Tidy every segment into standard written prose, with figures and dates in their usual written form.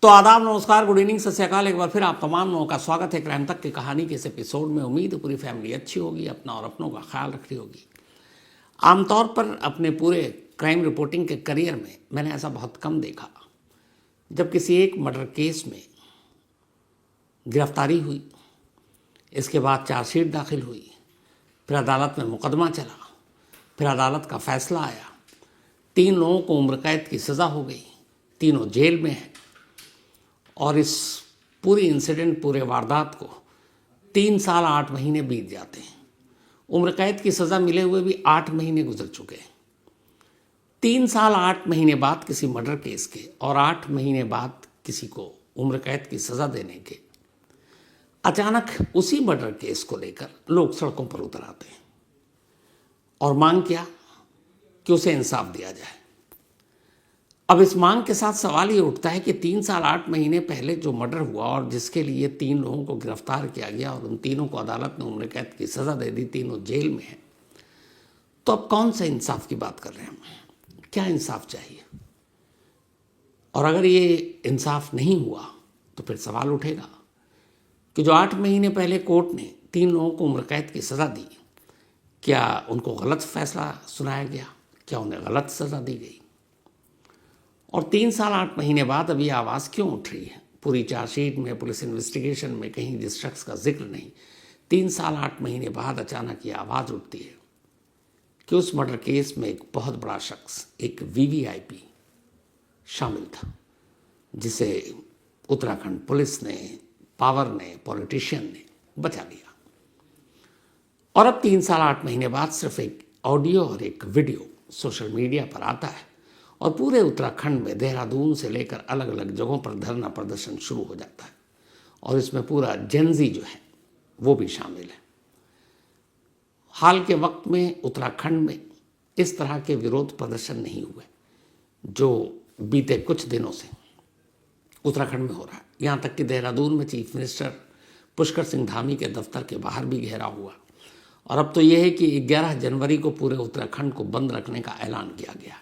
तो आदाब, नमस्कार, गुड इवनिंग, सत श्री अकाल। एक बार फिर आप तमाम लोगों का स्वागत है क्राइम तक की कहानी के इस एपिसोड में। उम्मीद है पूरी फैमिली अच्छी होगी, अपना और अपनों का ख्याल रख रही होगी। आमतौर पर अपने पूरे क्राइम रिपोर्टिंग के करियर में मैंने ऐसा बहुत कम देखा जब किसी एक मर्डर केस में गिरफ्तारी हुई, इसके बाद चार्जशीट दाखिल हुई, फिर अदालत में मुकदमा चला, फिर अदालत का फैसला आया, 3 लोगों को उम्र कैद की सज़ा हो गई, तीनों जेल में हैं। और इस पूरी इंसिडेंट, पूरे वारदात को 3 साल 8 महीने बीत जाते हैं। उम्र कैद की सज़ा मिले हुए भी 8 महीने गुजर चुके हैं। 3 साल 8 महीने बाद किसी मर्डर केस के और 8 महीने बाद किसी को उम्र कैद की सज़ा देने के अचानक उसी मर्डर केस को लेकर लोग सड़कों पर उतर आते हैं और मांग किया कि उसे इंसाफ दिया जाए। अब इस मांग के साथ सवाल ये उठता है कि 3 साल 8 महीने पहले जो मर्डर हुआ और जिसके लिए 3 लोगों को गिरफ्तार किया गया और उन तीनों को अदालत ने उम्र कैद की सज़ा दे दी, तीनों जेल में हैं, तो अब कौन सा इंसाफ की बात कर रहे हैं हम? क्या इंसाफ चाहिए? और अगर ये इंसाफ नहीं हुआ तो फिर सवाल उठेगा कि जो 8 महीने पहले कोर्ट ने 3 लोगों को उम्र कैद की सज़ा दी, क्या उनको गलत फैसला सुनाया गया? क्या उन्हें गलत सज़ा दी गई? और 3 साल 8 महीने बाद अभी आवाज़ क्यों उठ रही है? पूरी चार्जशीट में, पुलिस इन्वेस्टिगेशन में कहीं जिस शख्स का जिक्र नहीं, 3 साल 8 महीने बाद अचानक ये आवाज़ उठती है कि उस मर्डर केस में एक बहुत बड़ा शख्स, एक वीवीआईपी शामिल था, जिसे उत्तराखंड पुलिस ने, पावर ने, पॉलिटिशियन ने बचा लिया। और अब 3 साल 8 महीने बाद सिर्फ एक ऑडियो और एक वीडियो सोशल मीडिया पर आता है और पूरे उत्तराखंड में, देहरादून से लेकर अलग अलग जगहों पर धरना प्रदर्शन शुरू हो जाता है और इसमें पूरा जेनजी जो है वो भी शामिल है। हाल के वक्त में उत्तराखंड में इस तरह के विरोध प्रदर्शन नहीं हुए जो बीते कुछ दिनों से उत्तराखंड में हो रहा है। यहाँ तक कि देहरादून में चीफ मिनिस्टर पुष्कर सिंह धामी के दफ्तर के बाहर भी घेराव हुआ और अब तो यह है कि 11 जनवरी को पूरे उत्तराखंड को बंद रखने का ऐलान किया गया।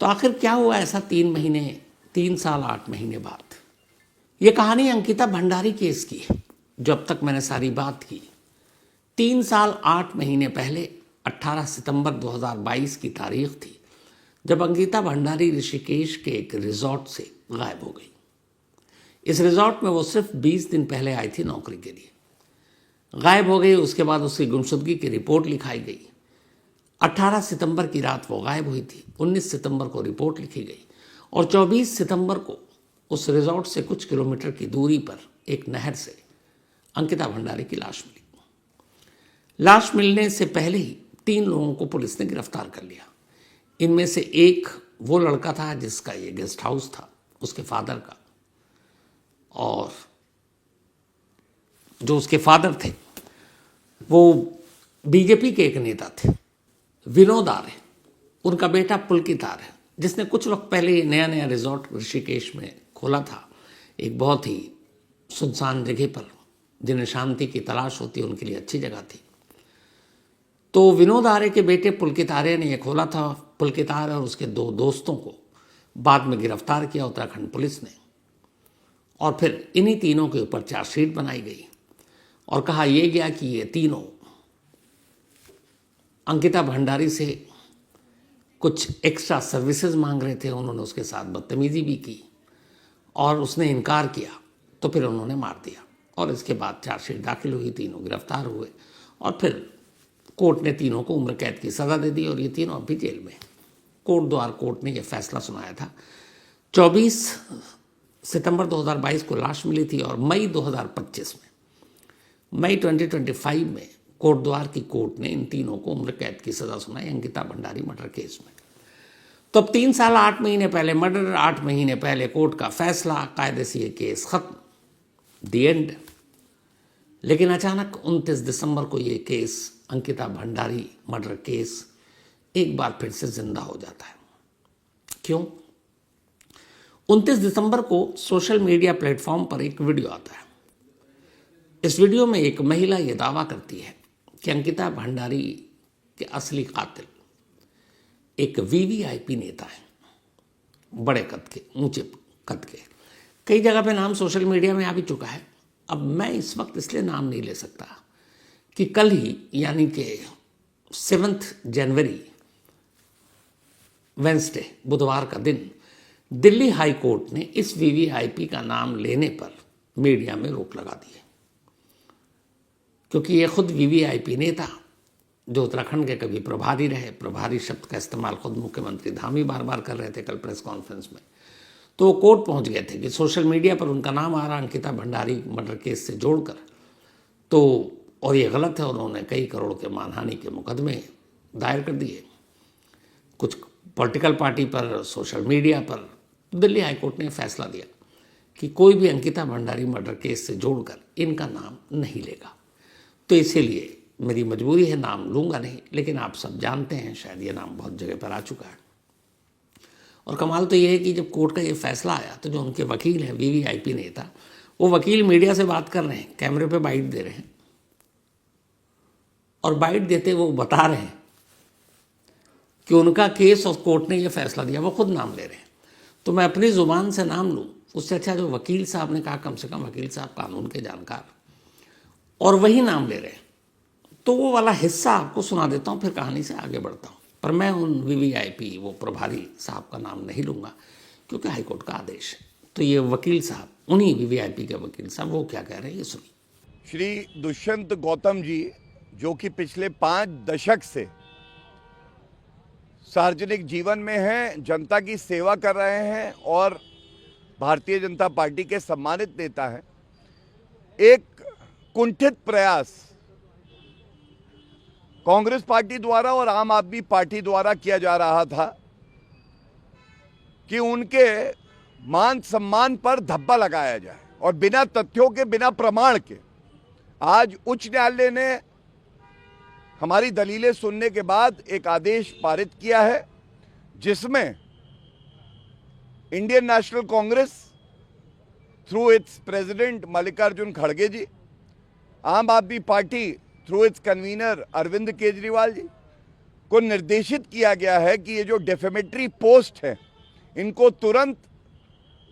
तो आखिर क्या हुआ ऐसा 3 साल 8 महीने बाद? ये कहानी अंकिता भंडारी केस की है जो अब तक मैंने सारी बात की। 3 साल 8 महीने पहले 18 सितंबर 2022 की तारीख थी जब अंकिता भंडारी ऋषिकेश के एक रिजॉर्ट से गायब हो गई। इस रिजॉर्ट में वो सिर्फ 20 दिन पहले आई थी नौकरी के लिए, गायब हो गई। उसके बाद उसकी गुमशुदगी की रिपोर्ट लिखाई गई। 18 सितंबर की रात वो गायब हुई थी। 19 सितंबर को रिपोर्ट लिखी गई और 24 सितंबर को उस रिजॉर्ट से कुछ किलोमीटर की दूरी पर एक नहर से अंकिता भंडारी की लाश मिली। लाश मिलने से पहले ही 3 लोगों को पुलिस ने गिरफ्तार कर लिया। इनमें से एक वो लड़का था जिसका ये गेस्ट हाउस था, उसके फादर का, और जो उसके फादर थे वो बीजेपी के एक नेता थे, विनोद आर्य। उनका बेटा पुलकित आर्य, जिसने कुछ वक्त पहले नया नया रिजॉर्ट ऋषिकेश में खोला था, एक बहुत ही सुनसान जगह पर, जिन्हें शांति की तलाश होती है उनके लिए अच्छी जगह थी। तो विनोद आर्य के बेटे पुलकित आर्य ने यह खोला था। पुलकित आर्य और उसके 2 दोस्तों को बाद में गिरफ्तार किया उत्तराखंड पुलिस ने और फिर इन्हीं तीनों के ऊपर चार्जशीट बनाई गई और कहा यह गया कि ये तीनों अंकिता भंडारी से कुछ एक्स्ट्रा सर्विसेज मांग रहे थे। उन्होंने उसके साथ बदतमीजी भी की और उसने इनकार किया, तो फिर उन्होंने मार दिया। और इसके बाद चार्जशीट दाखिल हुई, तीनों गिरफ्तार हुए और फिर कोर्ट ने तीनों को उम्र कैद की सज़ा दे दी और ये तीनों अभी जेल में। कोर्ट ने यह फैसला सुनाया था। 24 सितंबर 2022 को लाश मिली थी और मई 2025 में कोर्ट द्वार की कोर्ट ने इन तीनों को उम्र कैद की सज़ा सुनाई अंकिता भंडारी मर्डर केस में। तो अब 3 साल 8 महीने पहले मर्डर, 8 महीने पहले कोर्ट का फैसला, कायदे से ये केस खत्म, दी एंड। लेकिन अचानक 29 दिसंबर को ये case, Ankita Bhandari murder case, एक बार फिर से जिंदा हो जाता है। क्यों? 29 दिसंबर को सोशल मीडिया प्लेटफॉर्म पर एक वीडियो आता है। इस वीडियो में एक महिला ये दावा करती है कि अंकिता भंडारी के असली कातिल एक वीवीआईपी नेता है, बड़े कद के, ऊंचे कद के, कई जगह पे नाम सोशल मीडिया में आ भी चुका है। अब मैं इस वक्त इसलिए नाम नहीं ले सकता कि कल ही यानी कि 7 जनवरी वेंसडे बुधवार का दिन दिल्ली हाई कोर्ट ने इस वीवीआईपी का नाम लेने पर मीडिया में रोक लगा दी है, क्योंकि ये खुद वीवीआईपी नेता जो उत्तराखंड के कभी प्रभारी रहे, प्रभारी शब्द का इस्तेमाल खुद मुख्यमंत्री धामी बार बार कर रहे थे कल प्रेस कॉन्फ्रेंस में, तो वो कोर्ट पहुंच गए थे कि सोशल मीडिया पर उनका नाम आ रहा अंकिता भंडारी मर्डर केस से जोड़कर, तो और ये गलत है। उन्होंने कई करोड़ के मानहानि के मुकदमे दायर कर दिए कुछ पॉलिटिकल पार्टी पर, सोशल मीडिया पर। दिल्ली हाईकोर्ट ने फैसला दिया कि कोई भी अंकिता भंडारी मर्डर केस से जोड़कर इनका नाम नहीं लेगा। तो इसीलिए मेरी मजबूरी है, नाम लूँगा नहीं, लेकिन आप सब जानते हैं, शायद ये नाम बहुत जगह पर आ चुका है। और कमाल तो ये है कि जब कोर्ट का ये फैसला आया तो जो उनके वकील हैं वीवीआईपी नेता, वो वकील मीडिया से बात कर रहे हैं, कैमरे पे बाइट दे रहे हैं, और बाइट देते वो बता रहे हैं कि उनका केस और कोर्ट ने ये फैसला दिया, वो खुद नाम ले रहे हैं। तो मैं अपनी ज़ुबान से नाम लूँ, उससे अच्छा जो वकील साहब ने कहा, कम से कम वकील साहब कानून के जानकार, और वही नाम ले रहे हैं, तो वो वाला हिस्सा आपको सुना देता हूँ, फिर कहानी से आगे बढ़ता हूँ। पर मैं उन वीवीआईपी वो प्रभारी साहब का नाम नहीं लूँगा, क्योंकि हाईकोर्ट का आदेश है। तो ये वकील साहब, उन्हीं वीवीआईपी के वकील साहब, वो क्या कह रहे हैं ये सुनिए। श्री दुष्यंत गौतम जी, जो कि पिछले 5 दशक से सार्वजनिक जीवन में हैं, जनता की सेवा कर रहे हैं और भारतीय जनता पार्टी के सम्मानित नेता हैं, एक कुंठित प्रयास कांग्रेस पार्टी द्वारा और आम आदमी पार्टी द्वारा किया जा रहा था कि उनके मान सम्मान पर धब्बा लगाया जाए, और बिना तथ्यों के, बिना प्रमाण के। आज उच्च न्यायालय ने हमारी दलीलें सुनने के बाद एक आदेश पारित किया है, जिसमें Indian National Congress through its president Mallikarjun खड़गे ji, Aam Aadmi party through its convener Arvind Kejriwal ji को निर्देशित किया गया है कि ये जो डेफेमेटरी पोस्ट है, इनको तुरंत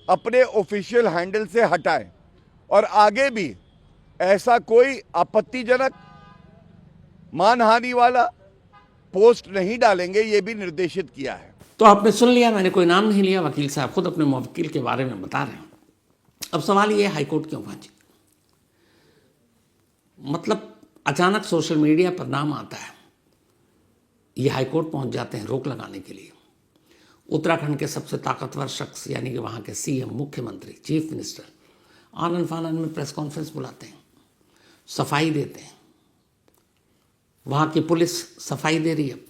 अपने ऑफिशियल हैंडल से हटाएं, और आगे भी ऐसा कोई आपत्तिजनक, मानहानि वाला पोस्ट नहीं डालेंगे, ये भी निर्देशित किया है। तो आपने सुन लिया, मैंने कोई नाम नहीं लिया, वकील साहब खुद अपने मुवक्किल के बारे में बता रहे हैं। अब सवाल ये, हाईकोर्ट क्यों पहुंची? मतलब अचानक सोशल मीडिया पर नाम आता है, ये हाईकोर्ट पहुंच जाते हैं रोक लगाने के लिए। उत्तराखंड के सबसे ताकतवर शख्स यानी कि वहाँ के सीएम, मुख्यमंत्री, चीफ मिनिस्टर आनन फानन में प्रेस कॉन्फ्रेंस बुलाते हैं, सफाई देते हैं, वहाँ की पुलिस सफाई दे रही है।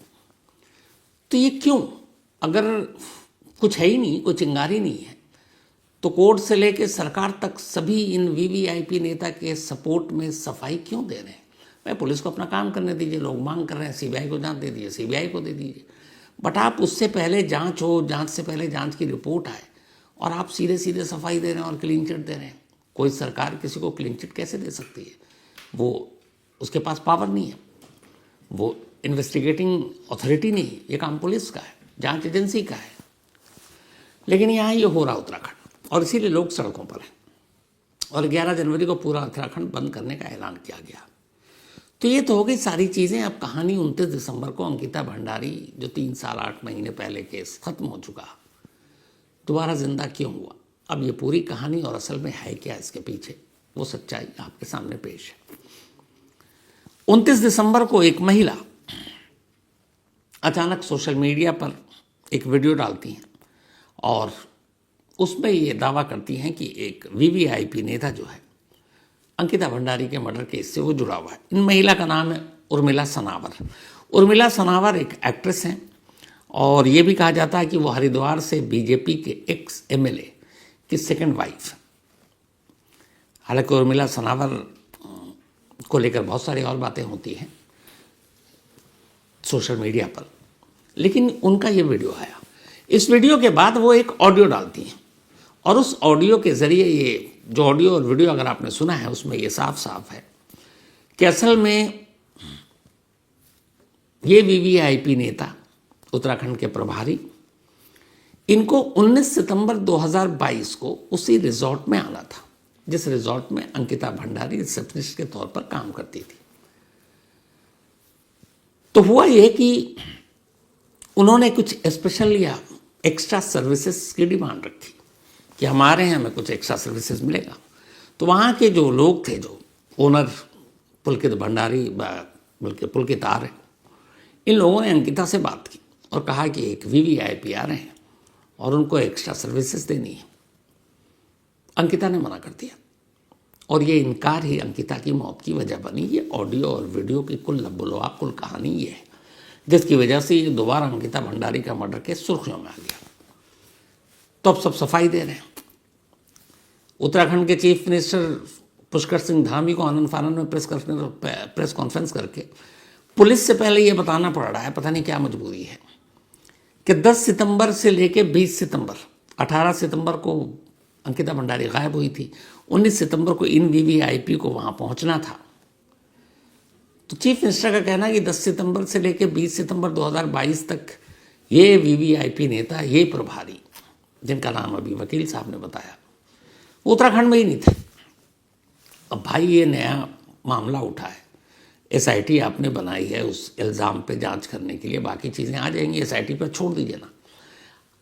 तो ये क्यों? अगर कुछ है ही नहीं, कोई चिंगारी नहीं है, तो कोर्ट से लेकर सरकार तक सभी इन वीवीआईपी नेता के सपोर्ट में सफाई क्यों दे रहे हैं? भाई पुलिस को अपना काम करने दीजिए, लोग मांग कर रहे हैं, सीबीआई को जांच दे दीजिए, सीबीआई को दे दीजिए, बट आप उससे पहले जांच हो, जांच से पहले जांच की रिपोर्ट आए, और आप सीधे सीधे सफाई दे रहे हैं और क्लीन चिट दे रहे हैं। कोई सरकार किसी को क्लीन चिट कैसे दे सकती है? वो उसके पास पावर नहीं है, वो इन्वेस्टिगेटिंग अथॉरिटी नहीं है, ये काम पुलिस का है, जांच एजेंसी का है। लेकिन यहाँ ये हो रहा उत्तराखंड, और इसीलिए लोग सड़कों पर हैं, और 11 जनवरी को पूरा उत्तराखंड बंद करने का ऐलान किया गया। तो ये तो हो गई सारी चीज़ें। अब कहानी 29 दिसंबर को अंकिता भंडारी, जो 3 साल 8 महीने पहले केस खत्म हो चुका, दोबारा जिंदा क्यों हुआ? अब ये पूरी कहानी और असल में है क्या इसके पीछे, वो सच्चाई आपके सामने पेश है। 29 दिसंबर को एक महिला अचानक सोशल मीडिया पर एक वीडियो डालती हैं, और उसमें ये दावा करती हैं कि एक वीवीआईपी नेता जो है अंकिता भंडारी के मर्डर केस से वो जुड़ा हुआ है। इन महिला का नाम है उर्मिला सनावर। उर्मिला सनावर एक एक्ट्रेस हैं, और ये भी कहा जाता है कि वो हरिद्वार से बीजेपी के एक्स एमएलए की सेकंड वाइफ। हालांकि उर्मिला सनावर को लेकर बहुत सारी और बातें होती हैं सोशल मीडिया पर, लेकिन उनका ये वीडियो आया। इस वीडियो के बाद वो एक ऑडियो डालती हैं, और उस ऑडियो के ज़रिए, ये जो ऑडियो और वीडियो अगर आपने सुना है, उसमें ये साफ साफ है कि असल में ये वीवीआईपी नेता, उत्तराखंड के प्रभारी, इनको 19 सितंबर 2022 को उसी रिजॉर्ट में आना था जिस रिजॉर्ट में अंकिता भंडारी रिसेप्शनिस्ट के तौर पर काम करती थी। तो हुआ यह कि उन्होंने कुछ स्पेशल या एक्स्ट्रा सर्विसेज की डिमांड रखी कि हमारे यहाँ हमें कुछ एक्स्ट्रा सर्विसेज मिलेगा। तो वहाँ के जो लोग थे, जो ओनर पुलकित भंडारी बल्कि पुलकित आ रहे, इन लोगों ने अंकिता से बात की और कहा कि एक वीवीआईपी आ रहे हैं और उनको एक्स्ट्रा सर्विसेज देनी है। अंकिता ने मना कर दिया और ये इनकार ही अंकिता की मौत की वजह बनी। ये ऑडियो और वीडियो की कुल लबोलुआब कुल कहानी ये है जिसकी वजह से ये दोबारा अंकिता भंडारी का मर्डर केस सुर्खियों में आ गया। तो अब सब सफाई दे रहे हैं। उत्तराखंड के चीफ मिनिस्टर पुष्कर सिंह धामी को आनंद फानंद में प्रेस कॉन्फ्रेंस करके पुलिस से पहले ये बताना पड़ रहा है, पता नहीं क्या मजबूरी है, कि 10 सितंबर से लेके 20 सितंबर, 18 सितंबर को अंकिता भंडारी गायब हुई थी, 19 सितंबर को इन वीवीआईपी को वहाँ पहुँचना था। तो चीफ मिनिस्टर का कहना है कि 10 सितंबर से लेके 20 सितंबर 2022 तक ये वीवीआईपी नेता, ये प्रभारी, जिनका नाम अभी वकील साहब ने बताया, उत्तराखंड में ही नहीं थे। अब भाई ये नया मामला उठा है, एसआईटी आपने बनाई है उस इल्ज़ाम पे जांच करने के लिए, बाकी चीज़ें आ जाएंगी, एसआईटी पर छोड़ दीजिए ना।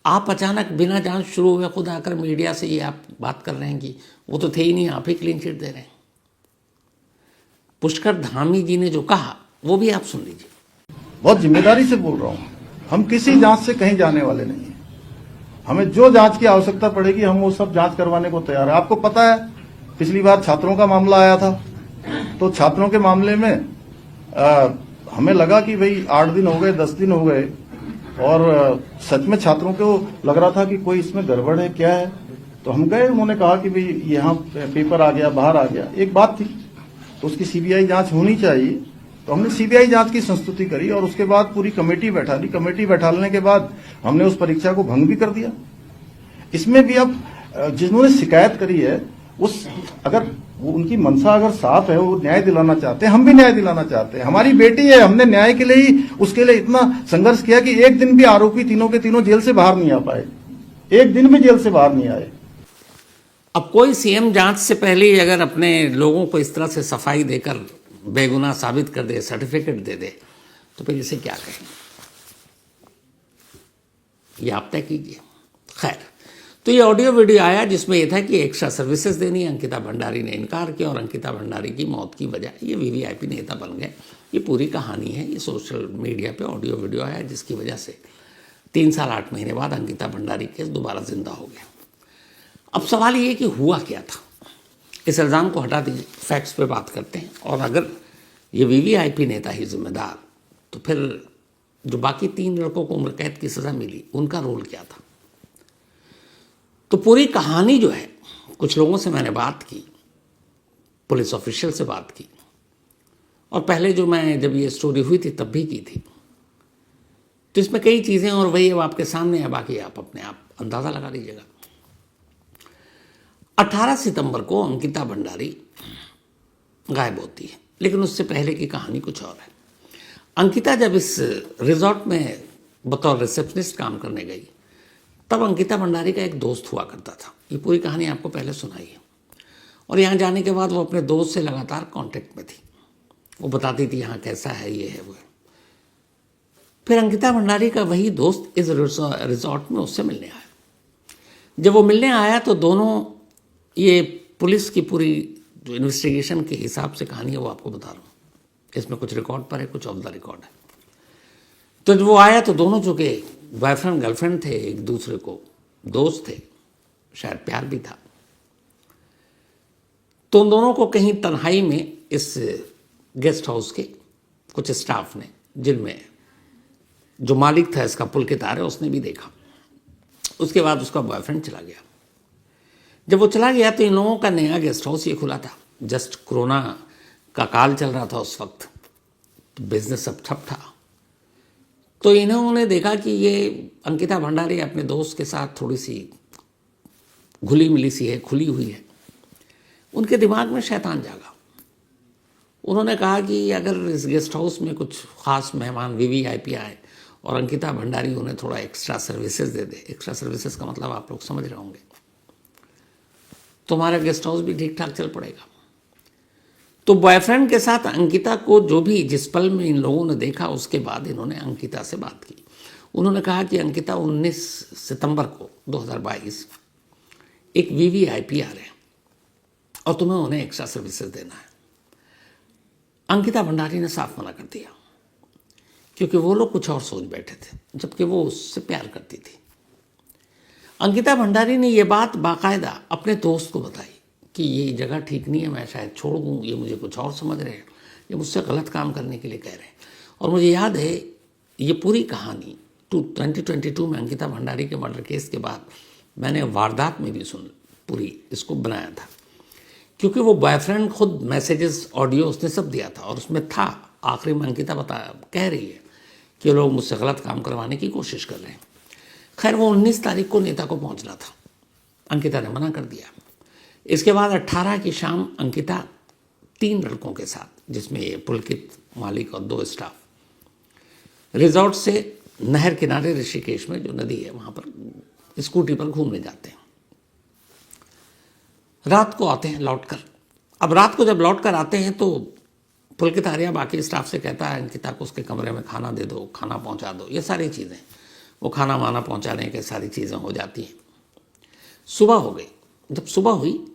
आप अचानक बिना जांच शुरू हुए खुद आकर मीडिया से ये आप बात कर रहे हैं कि वो तो थे ही नहीं, आप ही क्लीन चिट दे रहे हैं। पुष्कर धामी जी ने जो कहा वो भी आप सुन लीजिए। बहुत जिम्मेदारी से बोल रहा हूं, हम किसी जांच से कहीं जाने वाले नहीं हैं। हमें जो जांच की आवश्यकता पड़ेगी हम वो सब जांच करवाने को तैयार है। आपको पता है पिछली बार छात्रों का मामला आया था, तो छात्रों के मामले में हमें लगा कि भाई 8 दिन हो गए, 10 दिन हो गए और सच में छात्रों को लग रहा था कि कोई इसमें गड़बड़ है, क्या है। तो हम गए, उन्होंने कहा कि भाई यहाँ पेपर आ गया, बाहर आ गया, एक बात थी, तो उसकी सीबीआई जांच होनी चाहिए। तो हमने सीबीआई जांच की संस्तुति करी और उसके बाद पूरी कमेटी बैठा ली। कमेटी बैठाने के बाद हमने उस परीक्षा को भंग भी कर दिया। इसमें भी अब जिन्होंने शिकायत करी है, उस अगर उनकी मंशा अगर साफ है, वो न्याय दिलाना चाहते हैं, हम भी न्याय दिलाना चाहते हैं। हमारी बेटी है, हमने न्याय के लिए ही उसके लिए इतना संघर्ष किया कि एक दिन भी आरोपी तीनों के तीनों जेल से बाहर नहीं आ पाए, एक दिन भी जेल से बाहर नहीं आए। अब कोई सीएम जांच से पहले ही अगर अपने लोगों को इस तरह से सफाई देकर बेगुनाह साबित कर दे, सर्टिफिकेट दे दे, तो फिर इसे क्या कहें, ये आप तय कीजिए। खैर, तो ये ऑडियो वीडियो आया जिसमें यह था कि एक्स्ट्रा सर्विसेज देनी है, अंकिता भंडारी ने इनकार किया और अंकिता भंडारी की मौत की वजह ये वीवीआईपी नेता बन गए। ये पूरी कहानी है, ये सोशल मीडिया पे ऑडियो वीडियो आया जिसकी वजह से 3 साल 8 महीने बाद अंकिता भंडारी केस दोबारा जिंदा हो गया। अब सवाल ये कि हुआ क्या था, इस इल्ज़ाम को हटा दीजिए, फैक्ट्स पे बात करते हैं। और अगर ये वीवीआईपी नेता ही जिम्मेदार, तो फिर जो बाकी 3 लड़कों को उम्र कैद की सज़ा मिली, उनका रोल क्या था। तो पूरी कहानी जो है, कुछ लोगों से मैंने बात की, पुलिस ऑफिशियल से बात की, और पहले जब ये स्टोरी हुई थी तब भी की थी। तो इसमें कई चीज़ें और वही अब आपके सामने है, बाकी आप अपने आप अंदाज़ा लगा लीजिएगा। 18 सितंबर को अंकिता भंडारी गायब होती है, लेकिन उससे पहले की कहानी कुछ और है। अंकिता जब इस रिजॉर्ट में बतौर रिसेप्शनिस्ट काम करने गई, तब अंकिता भंडारी का एक दोस्त हुआ करता था। ये पूरी कहानी आपको पहले सुनाई है। और यहाँ जाने के बाद वो अपने दोस्त से लगातार कांटेक्ट में थी, वो बताती थी यहाँ कैसा है, ये है, वो है। फिर अंकिता भंडारी का वही दोस्त इस रिजॉर्ट में उससे मिलने आया। जब वो मिलने आया तो दोनों, ये पुलिस की पूरी जो इन्वेस्टिगेशन के हिसाब से कहानी है वो आपको बता रहा हूँ, इसमें कुछ रिकॉर्ड पर है, कुछ ऑफ द रिकॉर्ड है। तो जब वो आया तो दोनों जो के बॉयफ्रेंड गर्लफ्रेंड थे, एक दूसरे को दोस्त थे, शायद प्यार भी था। तो उन दोनों को कहीं तन्हाई में इस गेस्ट हाउस के कुछ स्टाफ ने, जिनमें जो मालिक था इसका पुलकित आ रहा, उसने भी देखा। उसके बाद उसका बॉयफ्रेंड चला गया। जब वो चला गया तो इन लोगों का नया गेस्ट हाउस ये खुला था, जस्ट कोरोना का काल चल रहा था उस वक्त, तो बिजनेस सब ठप था। तो इन्होंने देखा कि ये अंकिता भंडारी अपने दोस्त के साथ थोड़ी सी घुली मिली सी है, खुली हुई है। उनके दिमाग में शैतान जागा। उन्होंने कहा कि अगर इस गेस्ट हाउस में कुछ ख़ास मेहमान वीवीआईपी आए और अंकिता भंडारी उन्हें थोड़ा एक्स्ट्रा सर्विसेज दे दे। एक्स्ट्रा सर्विसेज का मतलब आप लोग समझ रहे होंगे, तुम्हारा गेस्ट हाउस भी ठीक ठाक चल पड़ेगा। तो बॉयफ्रेंड के साथ अंकिता को जो भी जिस पल में इन लोगों ने देखा, उसके बाद इन्होंने अंकिता से बात की। उन्होंने कहा कि अंकिता 19 सितंबर को 2022 एक वीवीआईपी आ रहे हैं और तुम्हें उन्हें एक्स्ट्रा सर्विसेज देना है। अंकिता भंडारी ने साफ मना कर दिया, क्योंकि वो लोग कुछ और सोच बैठे थे, जबकि वो उससे प्यार करती थी। अंकिता भंडारी ने ये बात बाकायदा अपने दोस्त को बताई कि ये जगह ठीक नहीं है, मैं शायद छोड़ दूँ, ये मुझे कुछ और समझ रहे हैं, ये मुझसे गलत काम करने के लिए कह रहे हैं। और मुझे याद है ये पूरी कहानी 2022 में अंकिता भंडारी के मर्डर केस के बाद मैंने वारदात में भी पूरी इसको बनाया था, क्योंकि वो बॉयफ्रेंड खुद मैसेजेस ऑडियो उसने सब दिया था, और उसमें था आखिरी में अंकिता कह रही है कि लोग मुझसे गलत काम करवाने की कोशिश कर रहे हैं। खैर वो 19 तारीख को नेता को पहुंचना था, अंकिता ने मना कर दिया। इसके बाद 18 की शाम अंकिता 3 लड़कों के साथ, जिसमें पुलकित, मालिक और 2 स्टाफ, रिजॉर्ट से नहर किनारे ऋषिकेश में जो नदी है वहां पर स्कूटी पर घूमने जाते हैं। रात को आते हैं लौटकर। अब रात को जब लौटकर आते हैं तो पुलकित आर्या बाकी स्टाफ से कहता है अंकिता को उसके कमरे में खाना दे दो, खाना पहुंचा दो, ये सारी चीज़ें, वो खाना वाना पहुंचाने के सारी चीज़ें हो जाती हैं। सुबह हो गई। जब सुबह हुई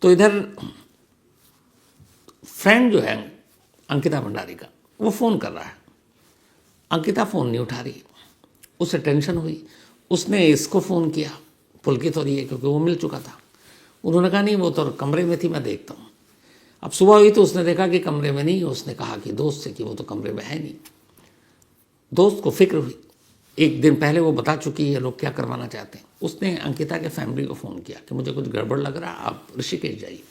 तो इधर फ्रेंड जो है अंकिता भंडारी का, वो फ़ोन कर रहा है। अंकिता फ़ोन नहीं उठा रही, उसे टेंशन हुई। उसने इसको फ़ोन किया, पुलकित और ये, क्योंकि वो मिल चुका था। उन्होंने कहा नहीं वो तो कमरे में थी, मैं देखता हूँ। अब सुबह हुई तो उसने देखा कि कमरे में नहीं है। उसने कहा कि दोस्त से कि वो तो कमरे में है नहीं। दोस्त को फिक्र हुई, एक दिन पहले वो बता चुकी है लोग क्या करवाना चाहते हैं। उसने अंकिता के फैमिली को फ़ोन किया कि मुझे कुछ गड़बड़ लग रहा है, आप ऋषिकेश जाइए।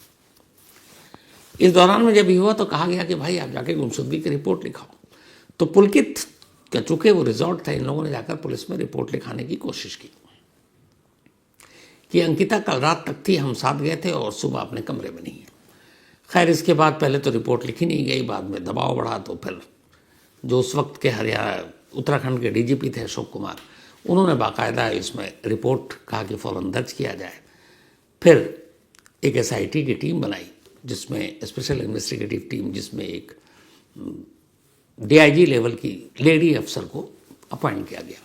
इस दौरान में जब हुआ तो कहा गया कि भाई आप जाके गुमशुदगी की रिपोर्ट लिखाओ। तो पुलकित का चूंकि वो रिजॉर्ट था, इन लोगों ने जाकर पुलिस में रिपोर्ट लिखाने की कोशिश की कि अंकिता कल रात तक थी, हम साथ गए थे और सुबह अपने कमरे में नहीं है। खैर इसके बाद पहले तो रिपोर्ट लिखी नहीं गई, बाद में दबाव बढ़ा तो फिर जो उस वक्त के हरियाणा उत्तराखंड के डीजीपी थे अशोक कुमार, उन्होंने बाकायदा इसमें रिपोर्ट कहा कि फ़ौरन दर्ज किया जाए। फिर एक एसआईटी की टीम बनाई, जिसमें स्पेशल इन्वेस्टिगेटिव टीम, जिसमें एक डीआईजी लेवल की लेडी अफसर को अपॉइंट किया गया।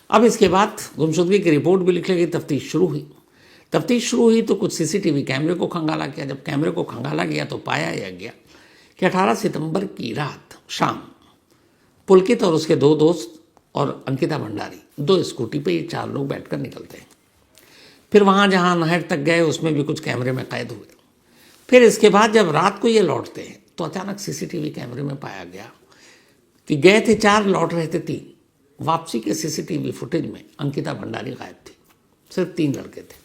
अब इसके बाद गुमशुदगी की रिपोर्ट भी लिख ली, तफ्तीश शुरू हुई। तफ्तीश शुरू हुई तो कुछ सीसीटीवी कैमरे को खंगाला गया। जब कैमरे को खंगाला गया तो पाया यह गया कि 18 सितंबर की रात शाम पुलकित और उसके 2 दोस्त और अंकिता भंडारी 2 स्कूटी पे ये 4 लोग बैठकर निकलते हैं। फिर वहाँ जहाँ नहर तक गए उसमें भी कुछ कैमरे में कैद हुए। फिर इसके बाद जब रात को ये लौटते हैं तो अचानक सीसीटीवी कैमरे में पाया गया कि गए थे 4, लौट रहे थे 3। वापसी के सीसीटीवी फुटेज में अंकिता भंडारी गायब थी, सिर्फ 3 लड़के थे।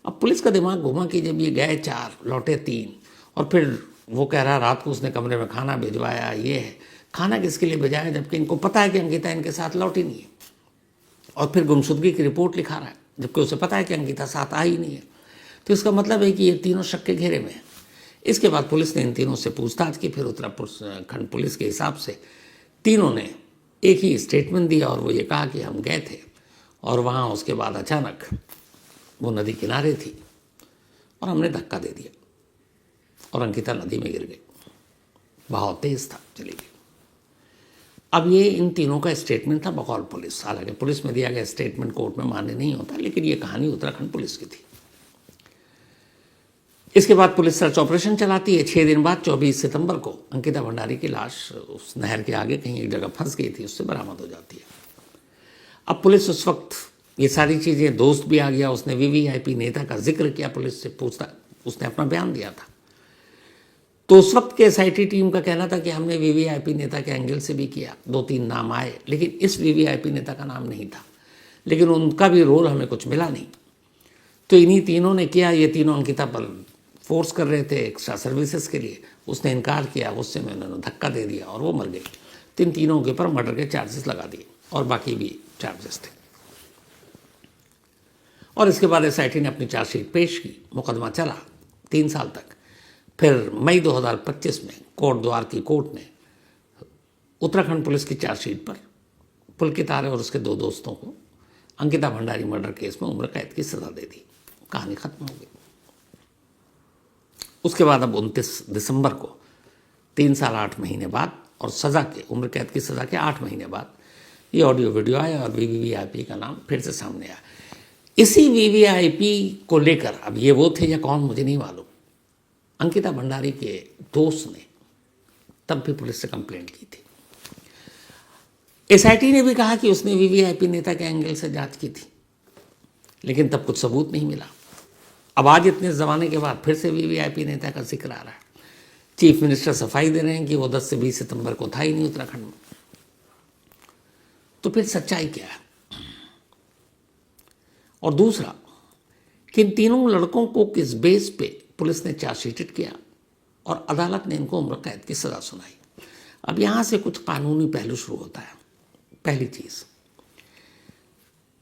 अब पुलिस का दिमाग घुमा कि जब ये गए 4, लौटे 3, और फिर वो कह रहा रात को उसने कमरे में खाना भिजवाया, ये है, खाना किसके लिए भिजवाया, जबकि इनको पता है कि अंकिता इनके साथ लौटी नहीं है। और फिर गुमशुदगी की रिपोर्ट लिखा रहा है, जबकि उसे पता है कि अंकिता साथ आ ही नहीं है। तो इसका मतलब है कि ये तीनों शक के घेरे में है। इसके बाद पुलिस ने इन तीनों से पूछताछ की। फिर उत्तराखंड पुलिस के हिसाब से तीनों ने एक ही स्टेटमेंट दिया, और वो ये कहा कि हम गए थे और वहाँ उसके बाद अचानक वो नदी किनारे थी और हमने धक्का दे दिया और अंकिता नदी में गिर गई। बहाव तेज था, चली गई। अब ये इन तीनों का स्टेटमेंट था बकौल पुलिस। हालांकि पुलिस में दिया गया स्टेटमेंट कोर्ट में मान्य नहीं होता, लेकिन ये कहानी उत्तराखंड पुलिस की थी। इसके बाद पुलिस सर्च ऑपरेशन चलाती है। 6 दिन बाद 24 सितंबर को अंकिता भंडारी की लाश उस नहर के आगे कहीं एक जगह फंस गई थी, उससे बरामद हो जाती है। अब पुलिस उस वक्त ये सारी चीज़ें, दोस्त भी आ गया, उसने वीवीआईपी नेता का जिक्र किया, पुलिस से पूछता, उसने अपना बयान दिया था। तो उस वक्त के एसआईटी टीम का कहना था कि हमने वीवीआईपी नेता के एंगल से भी किया, 2-3 नाम आए, लेकिन इस वीवीआईपी नेता का नाम नहीं था, लेकिन उनका भी रोल हमें कुछ मिला नहीं। तो इन्हीं तीनों ने किया। ये तीनों अंकिता पर फोर्स कर रहे थे एक्स्ट्रा सर्विसेज के लिए, उसने इनकार किया, उससे में उन्होंने धक्का दे दिया और वो मर गई। तो इन तीनों के ऊपर मर्डर के चार्जेस लगा दिए और बाकी भी चार्जेस थे। और इसके बाद एसआईटी ने अपनी चार्जशीट पेश की, मुकदमा चला 3 साल तक। फिर मई 2025 में कोटद्वार की कोर्ट ने उत्तराखंड पुलिस की चार्जशीट पर पुलकित आर्य और उसके 2 दोस्तों को अंकिता भंडारी मर्डर केस में उम्र कैद की सजा दे दी। कहानी खत्म हो गई। उसके बाद अब 29 दिसंबर को 3 साल 8 महीने बाद और सजा के उम्र कैद की सजा के 8 महीने बाद ये ऑडियो वीडियो आया और वीवीआईपी का नाम फिर से सामने आया। इसी वीवीआईपी को लेकर, अब ये वो थे या कौन मुझे नहीं मालूम, अंकिता भंडारी के दोस्त ने तब भी पुलिस से कंप्लेंट की थी। एसआईटी ने भी कहा कि उसने वीवीआईपी नेता के एंगल से जांच की थी, लेकिन तब कुछ सबूत नहीं मिला। अब आज इतने ज़माने के बाद फिर से वीवीआईपी नेता का जिक्र आ रहा है। चीफ मिनिस्टर सफाई दे रहे हैं कि वो 10 से 20 सितंबर को था ही नहीं उत्तराखंड में। तो फिर सच्चाई क्या है? और दूसरा कि इन तीनों लड़कों को किस बेस पे पुलिस ने चार्जशीटेड किया और अदालत ने इनको उम्र कैद की सजा सुनाई। अब यहां से कुछ कानूनी पहलू शुरू होता है। पहली चीज,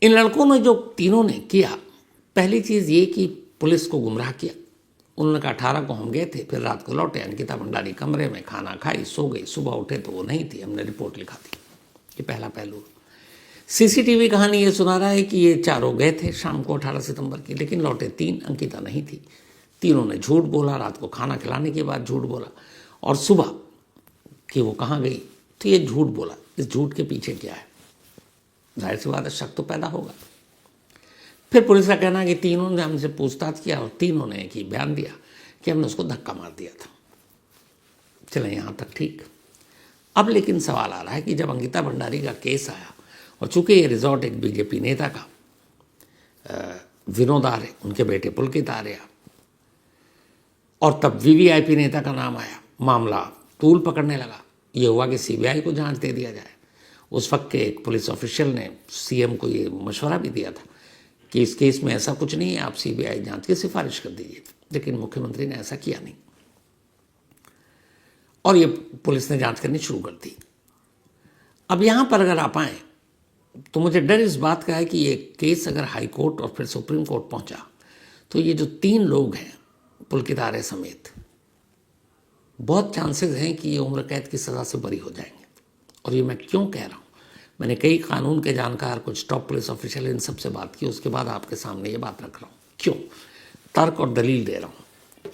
इन लड़कों ने जो तीनों ने किया, पहली चीज ये कि पुलिस को गुमराह किया। उन्होंने कहा 18 को हम गए थे, फिर रात को लौटे, अंकिता भंडारी कमरे में खाना खाई, सो गई, सुबह उठे तो वो नहीं थी, हमने रिपोर्ट लिखा थी। ये पहला पहलू। सीसीटीवी कहानी ये सुना रहा है कि ये चारों गए थे शाम को 18 सितंबर की, लेकिन लौटे 3, अंकिता नहीं थी। तीनों ने झूठ बोला, रात को खाना खिलाने के बाद झूठ बोला, और सुबह कि वो कहाँ गई तो ये झूठ बोला। इस झूठ के पीछे क्या है? जाहिर सी बात है, शक तो पैदा होगा। फिर पुलिस का कहना है कि तीनों ने हमसे पूछताछ किया और तीनों ने एक ही बयान दिया कि हमने उसको धक्का मार दिया था। चले यहाँ तक ठीक। अब लेकिन सवाल आ रहा है कि जब अंकिता भंडारी का केस आया, और चूंकि ये रिजॉर्ट एक बीजेपी नेता का विनोद आर्य, उनके बेटे पुलकित आर्य, और तब वीवीआईपी नेता का नाम आया, मामला तूल पकड़ने लगा। ये हुआ कि सीबीआई को जांच दे दिया जाए। उस वक्त के एक पुलिस ऑफिशियल ने सीएम को ये मशवरा भी दिया था कि इस केस में ऐसा कुछ नहीं है, आप सीबीआई जांच की सिफारिश कर दीजिए, लेकिन मुख्यमंत्री ने ऐसा किया नहीं और ये पुलिस ने जांच करनी शुरू कर दी। अब यहां पर अगर आप आए तो मुझे डर इस बात का है कि ये केस अगर हाई कोर्ट और फिर सुप्रीम कोर्ट पहुंचा तो ये जो 3 लोग हैं पुलकित आर्य समेत, बहुत चांसेस हैं कि ये उम्र कैद की सज़ा से बरी हो जाएंगे। और ये मैं क्यों कह रहा हूँ, मैंने कई कानून के जानकार, कुछ टॉप पुलिस ऑफिशियल, इन सब से बात की, उसके बाद आपके सामने ये बात रख रहा हूँ। क्यों? तर्क और दलील दे रहा हूँ।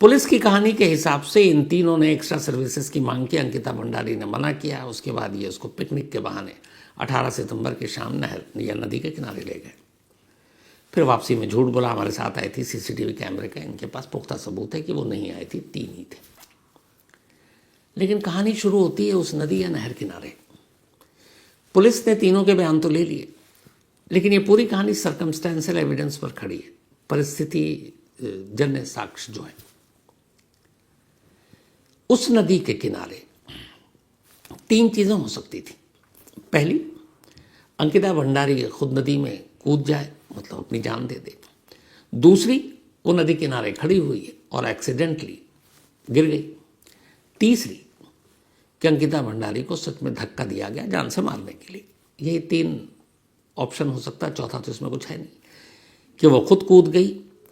पुलिस की कहानी के हिसाब से इन तीनों ने एक्स्ट्रा सर्विसेज की मांग की, अंकिता भंडारी ने मना किया। उसके बाद ये उसको पिकनिक के बहाने 18 सितंबर की शाम नहर या नदी के किनारे ले गए। फिर वापसी में झूठ बोला, हमारे साथ आई थी, सीसीटीवी कैमरे का इनके पास पुख्ता सबूत है कि वो नहीं आई थी, 3 ही थे। लेकिन कहानी शुरू होती है उस नदी या नहर किनारे। पुलिस ने तीनों के बयान तो ले लिए, लेकिन ये पूरी कहानी सर्कमस्टेंशियल एविडेंस पर खड़ी है, परिस्थिति जन्य साक्ष्य जो है। उस नदी के किनारे 3 चीजें हो सकती थी। पहली, अंकिता भंडारी खुद नदी में कूद जाए, मतलब अपनी जान दे दे। दूसरी, वो नदी किनारे खड़ी हुई है और एक्सीडेंटली गिर गई। तीसरी, कि अंकिता भंडारी को सच में धक्का दिया गया जान से मारने के लिए। ये 3 ऑप्शन हो सकता है, चौथा तो इसमें कुछ है नहीं, कि वो खुद कूद गई,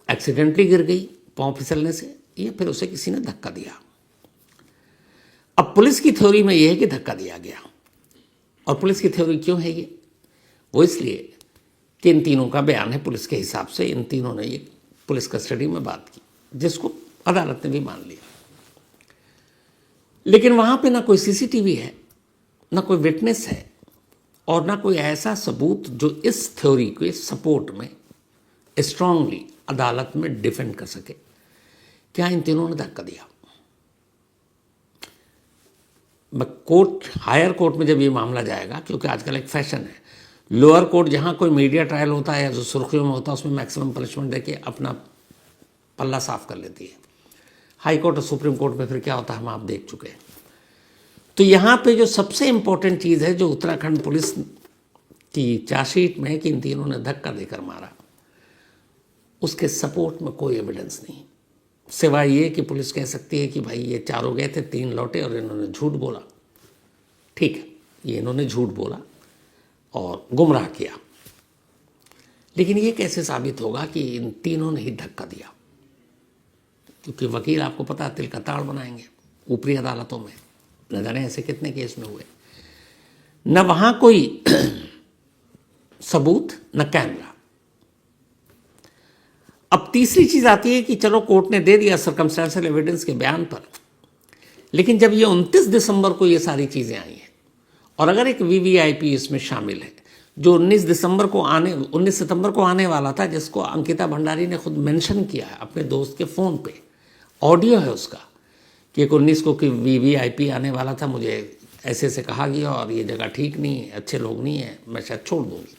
एक्सीडेंटली गिर गई पांव फिसलने से, या फिर उसे किसी ने धक्का दिया। अब पुलिस की थ्योरी में यह है कि धक्का दिया गया। और पुलिस की थ्योरी क्यों है ये? वो इसलिए कि इन तीनों का बयान है पुलिस के हिसाब से, इन तीनों ने ये पुलिस कस्टडी में बात की, जिसको अदालत ने भी मान लिया। लेकिन वहां पे ना कोई सीसीटीवी है, ना कोई विटनेस है, और ना कोई ऐसा सबूत जो इस थ्योरी के सपोर्ट में स्ट्रांगली अदालत में डिफेंड कर सके। क्या इन तीनों ने धक्का दिया? कोर्ट, हायर कोर्ट में जब ये मामला जाएगा, क्योंकि आजकल एक फैशन है, लोअर कोर्ट जहां कोई मीडिया ट्रायल होता है या जो सुर्खियों में होता है उसमें मैक्सिमम पनिशमेंट देके अपना पल्ला साफ कर लेती है। हाई कोर्ट और सुप्रीम कोर्ट में फिर क्या होता है हम आप देख चुके हैं। तो यहाँ पे जो सबसे इंपॉर्टेंट चीज़ है, जो उत्तराखंड पुलिस की चार्जशीट में है कि इन तीनों ने धक्का देकर मारा, उसके सपोर्ट में कोई एविडेंस नहीं, सिवाय ये कि पुलिस कह सकती है कि भाई ये चारों गए थे, 3 लौटे और इन्होंने झूठ बोला। ठीक है, ये इन्होंने झूठ बोला और गुमराह किया, लेकिन ये कैसे साबित होगा कि इन तीनों ने ही धक्का दिया? क्योंकि वकील आपको पता है तिल का ताड़ बनाएंगे ऊपरी अदालतों में। न जाने ऐसे कितने केस में हुए, न वहां कोई सबूत न कैमरा। अब तीसरी चीज आती है कि चलो कोर्ट ने दे दिया सर्कमस्टेंशियल एविडेंस के बयान पर, लेकिन जब ये 29 दिसंबर को ये सारी चीजें आई हैं और अगर एक वीवीआईपी इसमें शामिल है जो 19 सितंबर को आने वाला था, जिसको अंकिता भंडारी ने खुद मेंशन किया है अपने दोस्त के फोन पे, ऑडियो है उसका कि 19 को कि वीवीआईपी आने वाला था, मुझे ऐसे से कहा गया और ये जगह ठीक नहीं है, अच्छे लोग नहीं है, मैं शायद छोड़ दूंगी।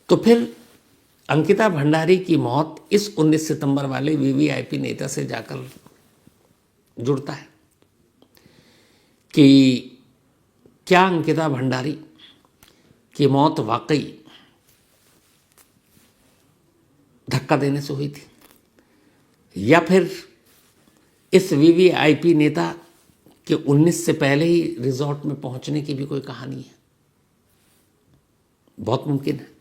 तो फिर अंकिता भंडारी की मौत इस 19 सितंबर वाले वीवीआईपी नेता से जाकर जुड़ता है कि क्या अंकिता भंडारी की मौत वाकई धक्का देने से हुई थी, या फिर इस वीवीआईपी नेता के 19 से पहले ही रिजॉर्ट में पहुंचने की भी कोई कहानी है? बहुत मुमकिन है।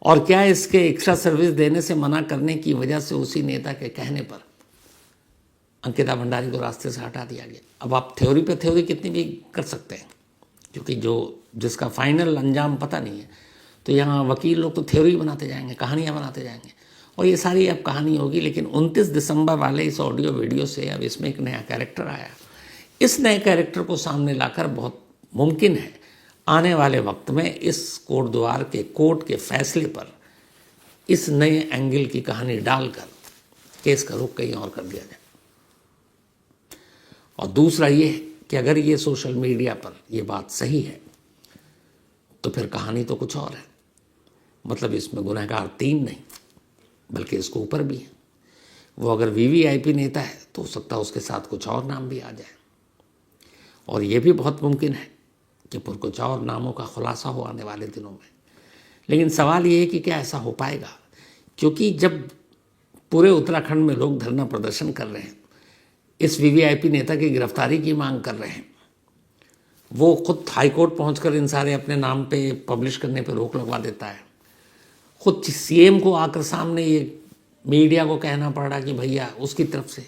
और क्या इसके एक्स्ट्रा सर्विस देने से मना करने की वजह से उसी नेता के कहने पर अंकिता भंडारी को रास्ते से हटा दिया गया? अब आप थ्योरी पे थ्योरी कितनी भी कर सकते हैं, क्योंकि जिसका फाइनल अंजाम पता नहीं है, तो यहाँ वकील लोग तो थ्योरी बनाते जाएंगे, कहानियाँ बनाते जाएंगे, और ये सारी अब कहानी होगी। लेकिन 29 दिसंबर वाले इस ऑडियो वीडियो से अब इसमें एक नया कैरेक्टर आया। इस नए कैरेक्टर को सामने लाकर बहुत मुमकिन है आने वाले वक्त में इस कोर्ट के फैसले पर इस नए एंगल की कहानी डालकर केस का रुख कहीं और कर दिया जाए। और दूसरा ये है कि अगर ये सोशल मीडिया पर ये बात सही है तो फिर कहानी तो कुछ और है। मतलब इसमें गुनहगार 3 नहीं बल्कि इसको ऊपर भी है। वो अगर वीवीआईपी नेता है तो हो सकता है उसके साथ कुछ और नाम भी आ जाए, और ये भी बहुत मुमकिन है कि फिर कुछ और नामों का खुलासा हो आने वाले दिनों में। लेकिन सवाल ये है कि क्या ऐसा हो पाएगा, क्योंकि जब पूरे उत्तराखंड में लोग धरना प्रदर्शन कर रहे हैं, इस वीवीआईपी नेता की गिरफ्तारी की मांग कर रहे हैं, वो खुद हाईकोर्ट पहुंचकर इन सारे अपने नाम पे पब्लिश करने पे रोक लगवा देता है, खुद सीएम को आकर सामने ये मीडिया को कहना पड़ रहा कि भैया उसकी तरफ से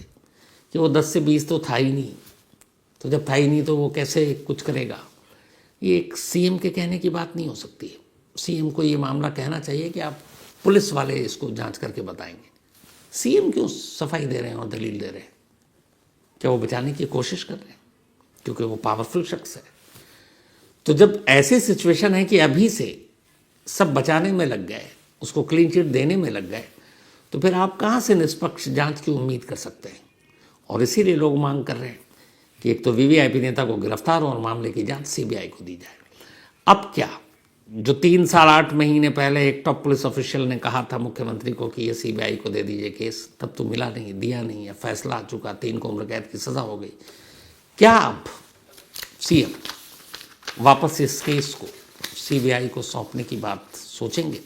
कि वो 10 से 20 तो था ही नहीं, तो जब था ही नहीं तो वो कैसे कुछ करेगा। ये एक सीएम के कहने की बात नहीं हो सकती है। सीएम को ये मामला कहना चाहिए कि आप पुलिस वाले इसको जांच करके बताएंगे। सीएम क्यों सफाई दे रहे हैं और दलील दे रहे हैं? क्या वो बचाने की कोशिश कर रहे हैं क्योंकि वो पावरफुल शख्स है? तो जब ऐसी सिचुएशन है कि अभी से सब बचाने में लग गए, उसको क्लीन चिट देने में लग गए, तो फिर आप कहाँ से निष्पक्ष जांच की उम्मीद कर सकते हैं? और इसीलिए लोग मांग कर रहे हैं कि एक तो वीवीआईपी नेता को गिरफ्तार और मामले की जांच सीबीआई को दी जाए। अब क्या, जो 3 साल 8 महीने पहले एक टॉप पुलिस ऑफिशियल ने कहा था मुख्यमंत्री को कि ये सीबीआई को दे दीजिए केस, तब तो मिला नहीं, दिया नहीं है, फैसला आ चुका, 3 को उम्र कैद की सजा हो गई। क्या अब सीएम वापस इस केस को सीबीआई को सौंपने की बात सोचेंगे?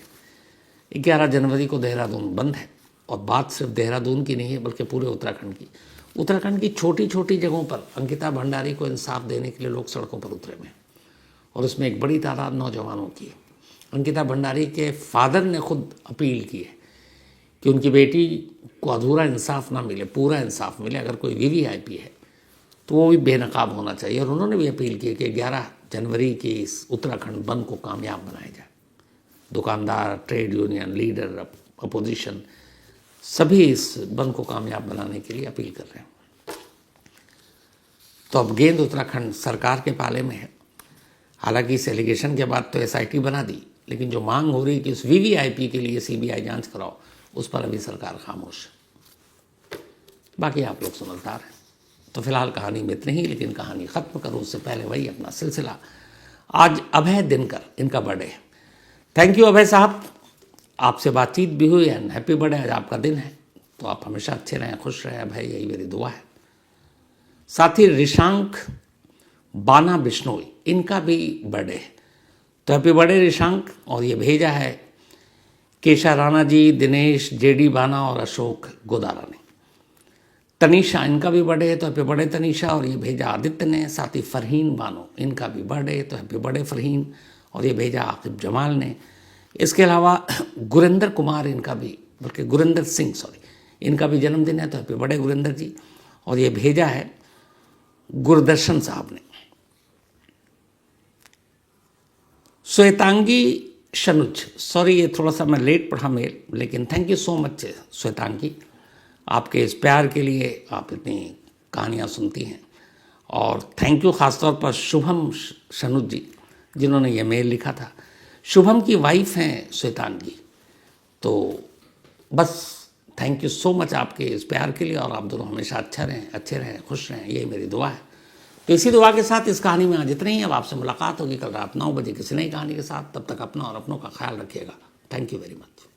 11 जनवरी को देहरादून बंद है, और बात सिर्फ देहरादून की नहीं है बल्कि पूरे उत्तराखंड की छोटी छोटी जगहों पर अंकिता भंडारी को इंसाफ देने के लिए लोग सड़कों पर उतरे हैं, और उसमें एक बड़ी तादाद नौजवानों की है। अंकिता भंडारी के फादर ने खुद अपील की है कि उनकी बेटी को अधूरा इंसाफ ना मिले, पूरा इंसाफ मिले। अगर कोई वीवीआईपी है तो वो भी बेनकाब होना चाहिए, और उन्होंने भी अपील की कि 11 जनवरी की इस उत्तराखंड बंद को कामयाब बनाया जाए। दुकानदार, ट्रेड यूनियन लीडर, अपोजिशन सभी इस बंद को कामयाब बनाने के लिए अपील कर रहे हैं। तो अब गेंद उत्तराखंड सरकार के पाले में है। हालांकि इस एलिगेशन के बाद तो एसआईटी बना दी, लेकिन जो मांग हो रही है कि उस वीवीआईपी के लिए सीबीआई जांच कराओ, उस पर अभी सरकार खामोश है। बाकी आप लोग समझदार हैं। तो फिलहाल कहानी में इतनी ही, लेकिन कहानी खत्म करूँ उससे पहले वही अपना सिलसिला। आज अभय दिनकर, इनका बर्थडे है। थैंक यू अभय साहब, आपसे बातचीत भी हुई एंड हैप्पी बर्थडे। आज आपका दिन है, तो आप हमेशा अच्छे रहें, खुश रहें अभय, यही मेरी दुआ है। साथ ही ऋषांक बाना बिश्नोई, इनका भी बर्थडे है, तो हैप्पी बर्थडे ऋषांक। और ये भेजा है केशा राणा जी, दिनेश जेडी बाना और अशोक गोदारा ने। तनीषा, इनका भी बर्थडे है, तो हैप्पी बर्थडे तनीषा। और ये भेजा आदित्य ने। साथ ही फरहीन बानो, इनका भी बर्थडे है, तो हैप्पी बर्थडे फरहीन। और ये भेजा आकिब जमाल ने। इसके अलावा गुरिंदर कुमार, इनका भी, बल्कि गुरिंदर सिंह सॉरी, इनका भी जन्मदिन है, तो हैप्पी बर्थडे गुरिंदर जी। और ये भेजा है गुरदर्शन साहब ने। श्वेतांगी शनुज, सॉरी ये थोड़ा सा मैं लेट पढ़ा मेल, लेकिन थैंक यू सो मच श्वेतांगी, आपके इस प्यार के लिए, आप इतनी कहानियाँ सुनती हैं। और थैंक यू ख़ासतौर पर शुभम शनुज जी जिन्होंने ये मेल लिखा था। शुभम की वाइफ हैं श्वेतांगी, तो बस थैंक यू सो मच आपके इस प्यार के लिए, और आप दोनों हमेशा अच्छे रहें, खुश रहें, यही मेरी दुआ है। तो इसी दुआ के साथ इस कहानी में आज इतना ही। अब आपसे मुलाकात होगी कल रात 9 बजे किसी नई कहानी के साथ। तब तक अपना और अपनों का ख्याल रखिएगा। Thank you very much.